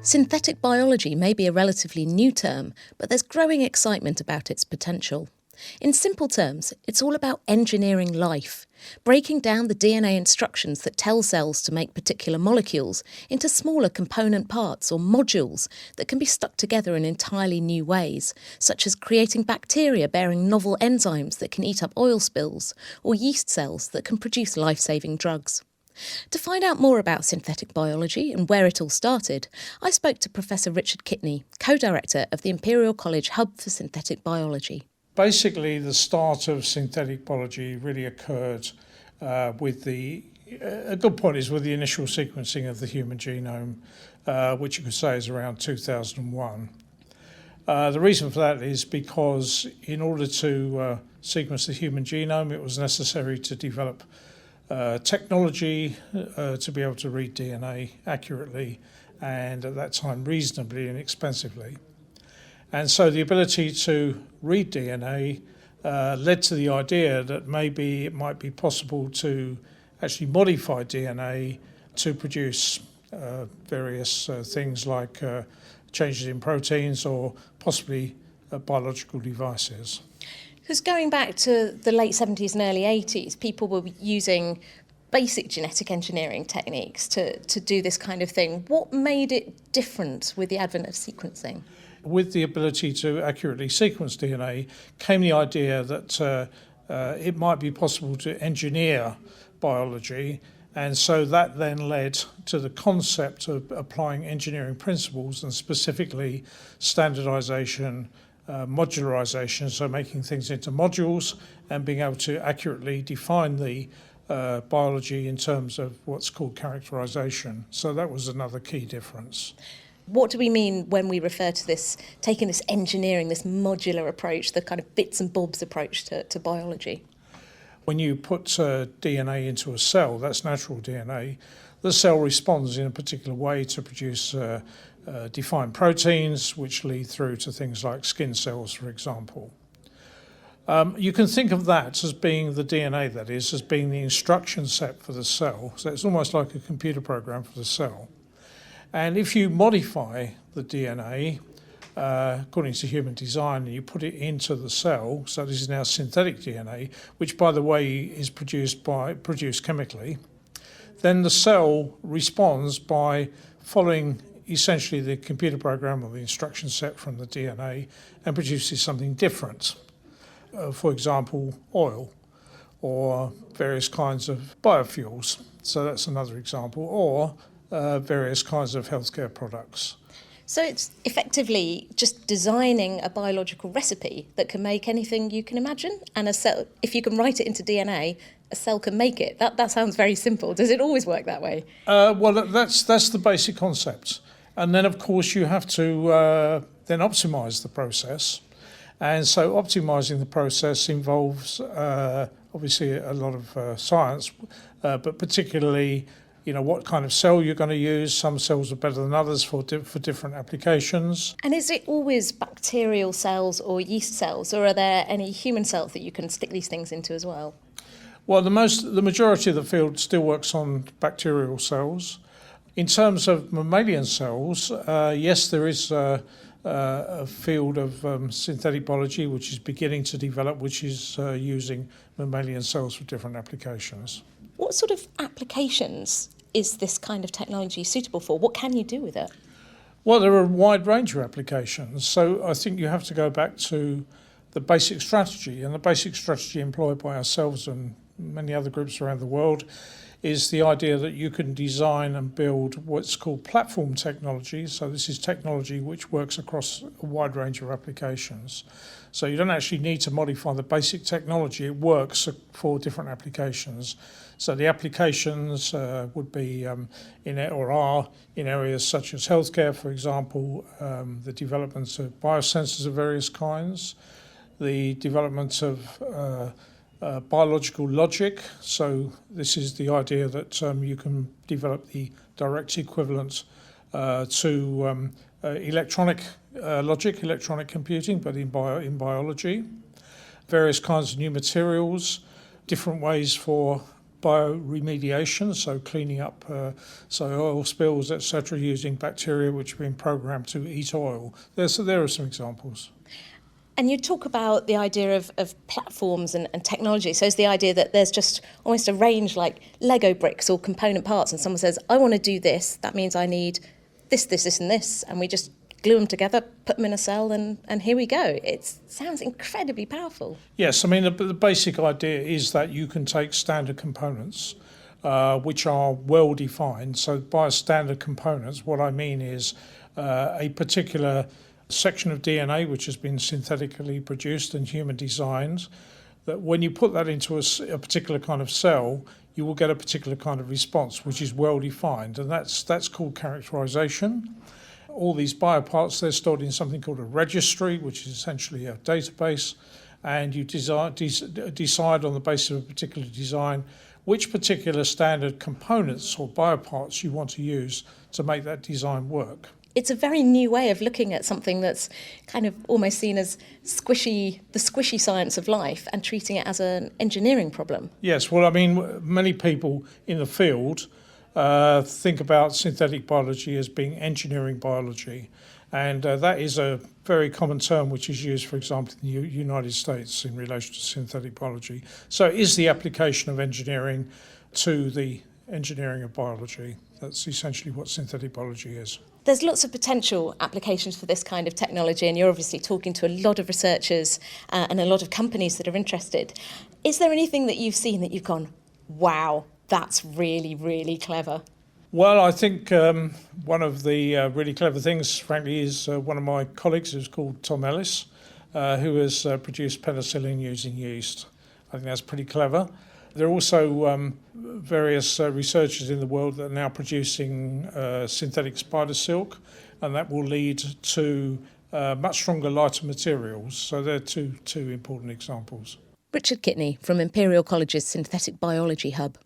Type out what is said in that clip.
Synthetic biology may be a relatively new term, but there's growing excitement about its potential. In simple terms, it's all about engineering life, breaking down the DNA instructions that tell cells to make particular molecules into smaller component parts or modules that can be stuck together in entirely new ways, such as creating bacteria bearing novel enzymes that can eat up oil spills, or yeast cells that can produce life-saving drugs. To find out more about synthetic biology and where it all started, I spoke to Professor Richard Kitney, co-director of the Imperial College Hub for Synthetic Biology. Basically, the start of synthetic biology really occurred with a good point is with the initial sequencing of the human genome, which you could say is around 2001. The reason for that is because in order to sequence the human genome, it was necessary to develop technology to be able to read DNA accurately and at that time reasonably inexpensively. And so the ability to read DNA led to the idea that maybe it might be possible to actually modify DNA to produce various things like changes in proteins or possibly biological devices. Because going back to the late 70s and early 80s, people were using basic genetic engineering techniques to do this kind of thing. What made it different with the advent of sequencing? With the ability to accurately sequence DNA came the idea that it might be possible to engineer biology, and so that then led to the concept of applying engineering principles and specifically standardization, modularization, so making things into modules and being able to accurately define the biology in terms of what's called characterization. So that was another key difference. What do we mean when we refer to this, taking this engineering, this modular approach, the kind of bits and bobs approach to biology? When you put DNA into a cell, that's natural DNA, the cell responds in a particular way to produce defined proteins, which lead through to things like skin cells, for example. You can think of that as being the DNA, that is, as being the instruction set for the cell. So it's almost like a computer program for the cell. And if you modify the DNA according to human design and you put it into the cell, so this is now synthetic DNA, which by the way is produced chemically, then the cell responds by following essentially the computer program or the instruction set from the DNA and produces something different. For example, oil or various kinds of biofuels. So that's another example. Or various kinds of healthcare products. So it's effectively just designing a biological recipe that can make anything you can imagine, and a cell, if you can write it into DNA, a cell can make it. That sounds very simple. Does it always work that way? Well, that's the basic concept. And then, of course, you have to then optimize the process. And so optimizing the process involves obviously a lot of science, but particularly what kind of cell you're going to use. Some cells are better than others for different applications. And is it always bacterial cells or yeast cells, or are there any human cells that you can stick these things into as well? Well, the majority of the field still works on bacterial cells. In terms of mammalian cells, yes, there is a field of synthetic biology which is beginning to develop, which is using mammalian cells for different applications. What sort of applications is this kind of technology suitable for? What can you do with it? Well, there are a wide range of applications. So I think you have to go back to the basic strategy, and the basic strategy employed by ourselves and many other groups around the world is the idea that you can design and build what's called platform technology. So this is technology which works across a wide range of applications. So you don't actually need to modify the basic technology, it works for different applications. So the applications would be are in areas such as healthcare, for example, the development of biosensors of various kinds, the development of biological logic. So this is the idea that you can develop the direct equivalent to electronic logic, electronic computing, but in biology. Various kinds of new materials, different ways for bioremediation, so cleaning up oil spills, etc., using bacteria which have been programmed to eat oil. There are some examples. And you talk about the idea of platforms and technology. So it's the idea that there's just almost a range like Lego bricks or component parts, and someone says, I want to do this, that means I need this, and this, and we just glue them together, put them in a cell, and here we go. It sounds incredibly powerful. Yes, I mean, the basic idea is that you can take standard components, which are well defined. So by standard components, what I mean is a particular section of DNA which has been synthetically produced and human designed, that when you put that into a particular kind of cell, you will get a particular kind of response which is well defined, and that's called characterization. All these bioparts, they're stored in something called a registry, which is essentially a database, and you decide on the basis of a particular design which particular standard components or bioparts you want to use to make that design work. It's a very new way of looking at something that's kind of almost seen as the squishy science of life, and treating it as an engineering problem. Yes, well, I mean, many people in the field think about synthetic biology as being engineering biology, and that is a very common term which is used, for example, in the United States in relation to synthetic biology. So it is the application of engineering to the engineering of biology. That's essentially what synthetic biology is. There's lots of potential applications for this kind of technology, and you're obviously talking to a lot of researchers and a lot of companies that are interested. Is there anything that you've seen that you've gone, wow, that's really, really clever? Well, I think one of the really clever things, frankly, is one of my colleagues who's called Tom Ellis, who has produced penicillin using yeast. I think that's pretty clever. There are also various researchers in the world that are now producing synthetic spider silk, and that will lead to much stronger, lighter materials. So they're two important examples. Richard Kitney from Imperial College's Synthetic Biology Hub.